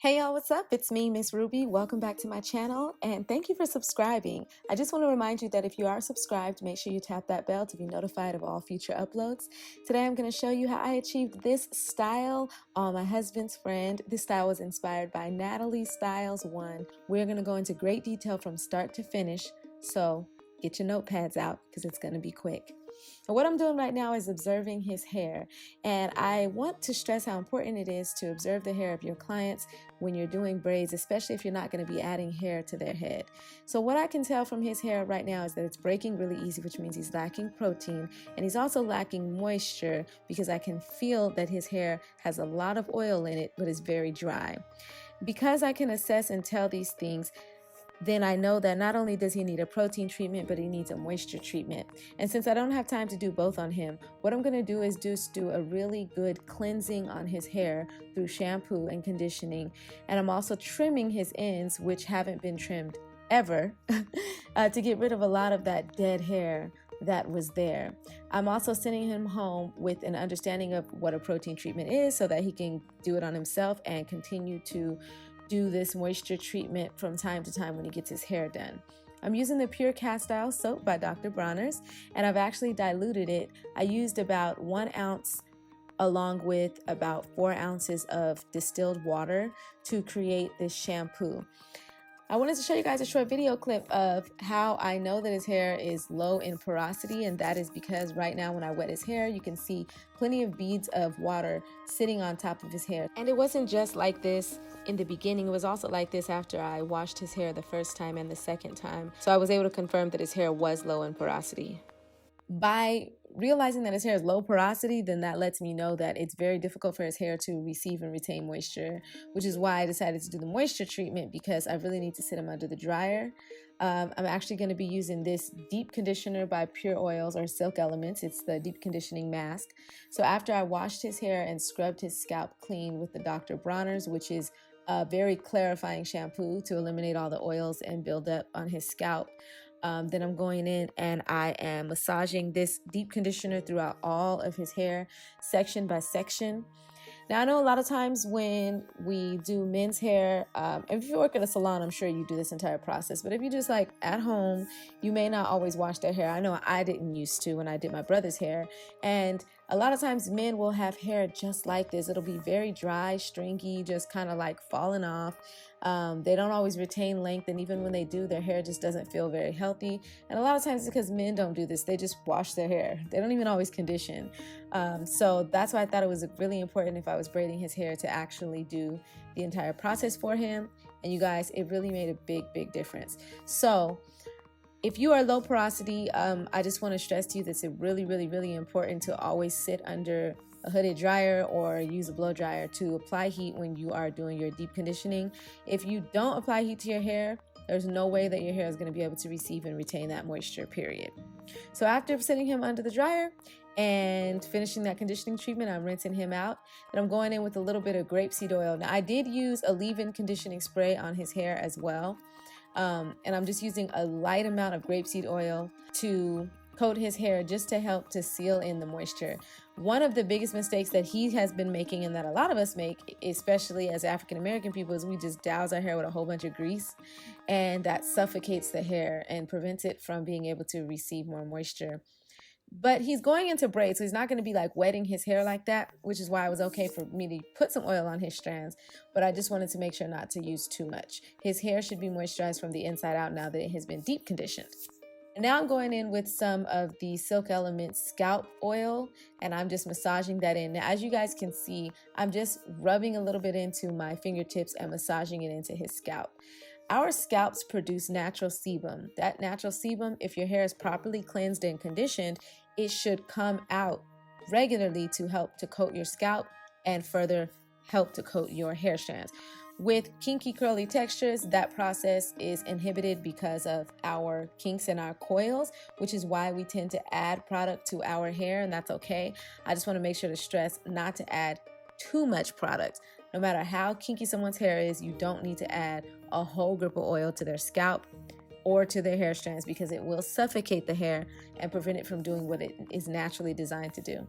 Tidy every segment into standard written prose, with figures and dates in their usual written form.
Hey y'all, what's up? It's me, Miss Ruby. Welcome back to my channel and thank you for subscribing. I just want to remind you that if you are subscribed, make sure you tap that bell to be notified of all future uploads. Today I'm going to show you how I achieved this style on my husband's friend. This style was inspired by Natalie Styles 1. We're going to go into great detail from start to finish, so get your notepads out because it's going to be quick. And what I'm doing right now is observing his hair, and I want to stress how important it is to observe the hair of your clients when you're doing braids, especially if you're not going to be adding hair to their head. So what I can tell from his hair right now is that it's breaking really easy, which means he's lacking protein, and he's also lacking moisture because I can feel that his hair has a lot of oil in it but is very dry. Because I can assess and tell these things, then I know that not only does he need a protein treatment, but he needs a moisture treatment. And since I don't have time to do both on him, what I'm going to do is just do a really good cleansing on his hair through shampoo and conditioning. And I'm also trimming his ends, which haven't been trimmed ever, to get rid of a lot of that dead hair that was there. I'm also sending him home with an understanding of what a protein treatment is so that he can do it on himself and continue to do this moisture treatment from time to time when he gets his hair done. I'm using the Pure Cast Style soap by Dr. Bronner's, and I've actually diluted it. I used about 1 ounce along with about 4 ounces of distilled water to create this shampoo. I wanted to show you guys a short video clip of how I know that his hair is low in porosity, and that is because right now when I wet his hair, you can see plenty of beads of water sitting on top of his hair. And it wasn't just like this in the beginning, it was also like this after I washed his hair the first time and the second time. So I was able to confirm that his hair was low in porosity. By realizing that his hair is low porosity, then that lets me know that it's very difficult for his hair to receive and retain moisture, which is why I decided to do the moisture treatment, because I really need to sit him under the dryer. I'm actually going to be using this deep conditioner by Pure Oils or Silk Elements. It's the deep conditioning mask. So after I washed his hair and scrubbed his scalp clean with the Dr. Bronner's, which is a very clarifying shampoo to eliminate all the oils and buildup on his scalp, then I'm going in and I am massaging this deep conditioner throughout all of his hair, section by section. Now, I know a lot of times when we do men's hair, if you work at a salon, I'm sure you do this entire process. But if you just like at home, you may not always wash their hair. I know I didn't used to when I did my brother's hair. And a lot of times men will have hair just like this. It'll be very dry, stringy, just kind of like falling off. They don't always retain length, and even when they do, their hair just doesn't feel very healthy. And a lot of times it's because men don't do this. They just wash their hair. They don't even always condition. So that's why I thought it was really important if I was braiding his hair to actually do the entire process for him. And you guys, it really made a big difference. So if you are low porosity, I just want to stress to you that it's really important to always sit under a hooded dryer or use a blow dryer to apply heat when you are doing your deep conditioning. If you don't apply heat to your hair, there's no way that your hair is going to be able to receive and retain that moisture, period. So after sitting him under the dryer and finishing that conditioning treatment, I'm rinsing him out, and I'm going in with a little bit of grapeseed oil. Now, I did use a leave-in conditioning spray on his hair as well, and I'm just using a light amount of grapeseed oil to coat his hair just to help to seal in the moisture. One of the biggest mistakes that he has been making, and that a lot of us make, especially as African American people, is we just douse our hair with a whole bunch of grease, and that suffocates the hair and prevents it from being able to receive more moisture. But he's going into braids, so he's not going to be like wetting his hair like that, which is why it was okay for me to put some oil on his strands. But I just wanted to make sure not to use too much. His hair should be moisturized from the inside out now that it has been deep conditioned. And now I'm going in with some of the Silk Elements Scalp Oil, and I'm just massaging that in. Now, as you guys can see, I'm just rubbing a little bit into my fingertips and massaging it into his scalp. Our scalps produce natural sebum. That natural sebum, if your hair is properly cleansed and conditioned, it should come out regularly to help to coat your scalp and further help to coat your hair strands. With kinky curly textures, that process is inhibited because of our kinks and our coils, which is why we tend to add product to our hair, and that's okay. I just want to make sure to stress not to add too much product. No matter how kinky someone's hair is, you don't need to add a whole grip of oil to their scalp. or to their hair strands, because it will suffocate the hair and prevent it from doing what it is naturally designed to do.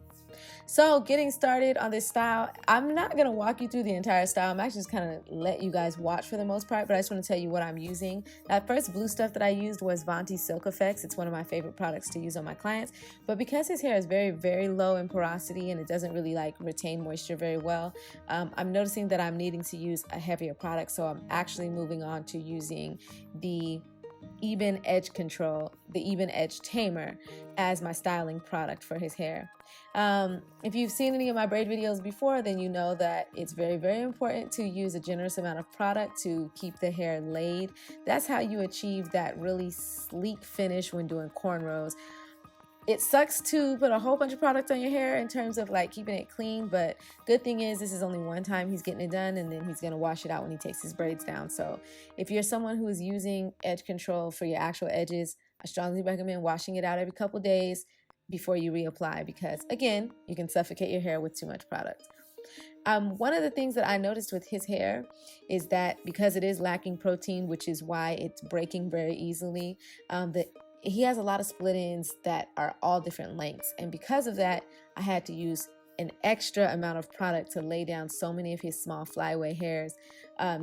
So getting started on this style, I'm not going to walk you through the entire style. I'm actually just kind of let you guys watch for the most part, but I just want to tell you what I'm using. That first blue stuff that I used was Vanti Silk Effects. It's one of my favorite products to use on my clients, but because his hair is very, very low in porosity and it doesn't really like retain moisture very well, I'm noticing that I'm needing to use a heavier product. So I'm actually moving on to using the Even Edge Control, the Even Edge Tamer, as my styling product for his hair. If you've seen any of my braid videos before, then you know that it's very, very important to use a generous amount of product to keep the hair laid. That's how you achieve that really sleek finish when doing cornrows. It sucks to put a whole bunch of product on your hair in terms of like keeping it clean, but good thing is this is only one time he's getting it done, and then he's gonna wash it out when he takes his braids down. So if you're someone who is using edge control for your actual edges, I strongly recommend washing it out every couple days before you reapply, because again, you can suffocate your hair with too much product. One of the things that I noticed with his hair is that because it is lacking protein, which is why it's breaking very easily, he has a lot of split ends that are all different lengths. And because of that, I had to use an extra amount of product to lay down so many of his small flyaway hairs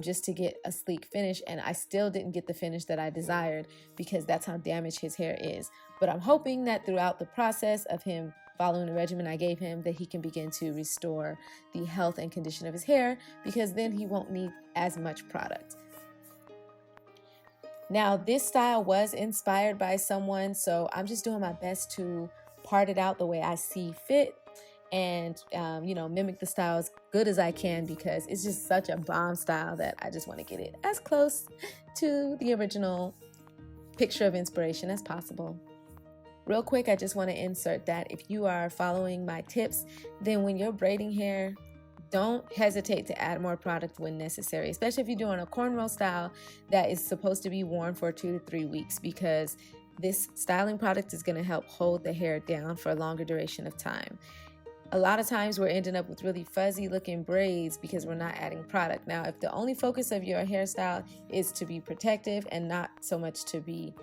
just to get a sleek finish. And I still didn't get the finish that I desired because that's how damaged his hair is. But I'm hoping that throughout the process of him following the regimen I gave him, that he can begin to restore the health and condition of his hair, because then he won't need as much product. Now, this style was inspired by someone, so I'm just doing my best to part it out the way I see fit and, mimic the style as good as I can, because it's just such a bomb style that I just want to get it as close to the original picture of inspiration as possible. Real quick, I just want to insert that if you are following my tips, then when you're braiding hair, don't hesitate to add more product when necessary, especially if you're doing a cornrow style that is supposed to be worn for 2 to 3 weeks, because this styling product is going to help hold the hair down for a longer duration of time. A lot of times we're ending up with really fuzzy looking braids because we're not adding product. Now, if the only focus of your hairstyle is to be protective and not so much to be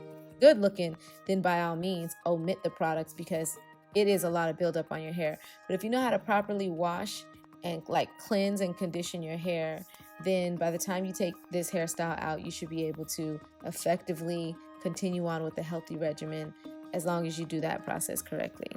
good looking, then by all means omit the products, because it is a lot of buildup on your hair. But if you know how to properly wash and like cleanse and condition your hair, then by the time you take this hairstyle out, you should be able to effectively continue on with a healthy regimen as long as you do that process correctly.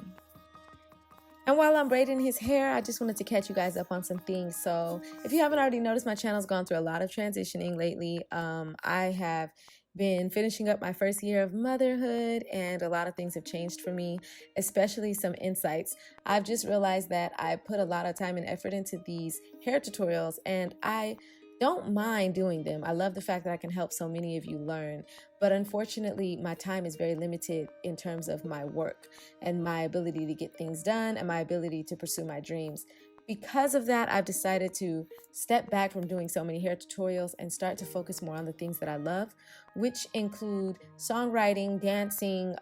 And while I'm braiding his hair, I just wanted to catch you guys up on some things. So if you haven't already noticed, my channel's gone through a lot of transitioning lately. I have been finishing up my first year of motherhood, and a lot of things have changed for me, especially some insights. I've just realized that I put a lot of time and effort into these hair tutorials, and I don't mind doing them. I love the fact that I can help so many of you learn, but unfortunately my time is very limited in terms of my work and my ability to get things done and my ability to pursue my dreams. Because of that, I've decided to step back from doing so many hair tutorials and start to focus more on the things that I love, which include songwriting, dancing,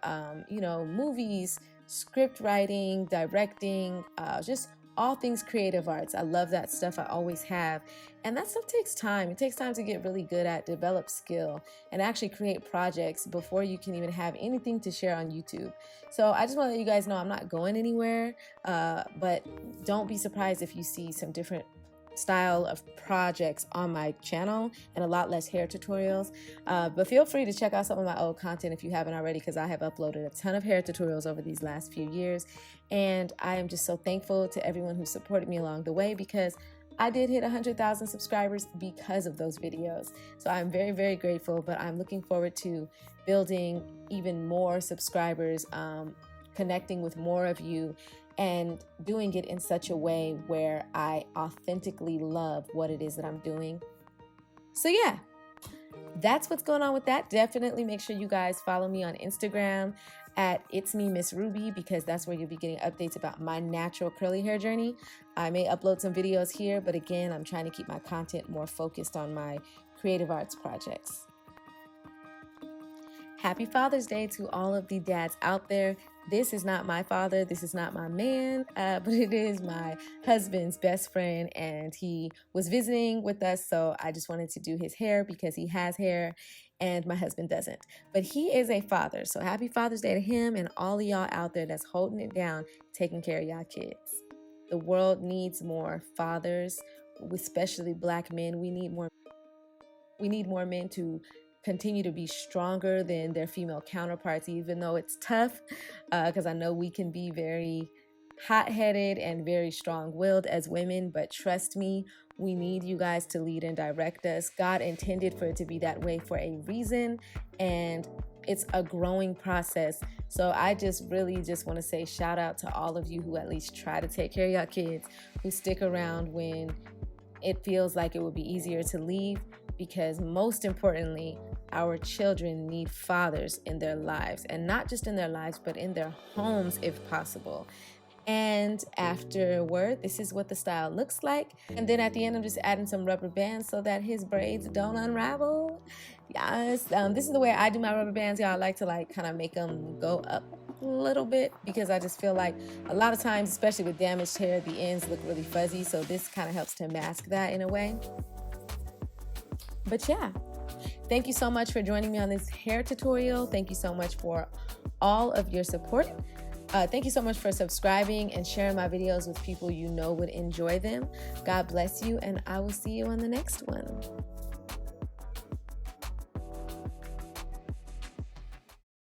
movies, script writing, directing, just all things creative arts. I love that stuff. I always have. And that stuff takes time. It takes time to get really good at, develop skill, and actually create projects before you can even have anything to share on YouTube. So I just want to let you guys know I'm not going anywhere, but don't be surprised if you see some different style of projects on my channel and a lot less hair tutorials, but feel free to check out some of my old content if you haven't already, because I have uploaded a ton of hair tutorials over these last few years, and I am just so thankful to everyone who supported me along the way, because I did hit 100,000 subscribers because of those videos. So I'm very, very grateful, but I'm looking forward to building even more subscribers, connecting with more of you, and doing it in such a way where I authentically love what it is that I'm doing. So yeah, that's what's going on with that. Definitely make sure you guys follow me on Instagram at It's Me Miss Ruby, because that's where you'll be getting updates about my natural curly hair journey. I may upload some videos here, but again, I'm trying to keep my content more focused on my creative arts projects. Happy Father's Day to all of the dads out there. this is not my father, this is not my man, but it is my husband's best friend, and he was visiting with us, so I just wanted to do his hair because he has hair and my husband doesn't. But he is a father, so happy Father's Day to him and all of y'all out there that's holding it down, taking care of y'all kids. The world needs more fathers, especially Black men. We need more men to continue to be stronger than their female counterparts, even though it's tough, because I know we can be very hot-headed and very strong-willed as women, but trust me, we need you guys to lead and direct us. God intended for it to be that way for a reason, and it's a growing process. So I really want to say shout out to all of you who at least try to take care of your kids, who stick around when it feels like it would be easier to leave, because most importantly, our children need fathers in their lives, and not just in their lives, but in their homes if possible. And afterward, this is what the style looks like. And then at the end, I'm just adding some rubber bands so that his braids don't unravel. Yes, this is the way I do my rubber bands, y'all. I like to kind of make them go up a little bit, because I just feel like a lot of times, especially with damaged hair, the ends look really fuzzy. So this kind of helps to mask that in a way. But yeah, thank you so much for joining me on this hair tutorial. Thank you so much for all of your support. Thank you so much for subscribing and sharing my videos with people you know would enjoy them. God bless you, and I will see you on the next one.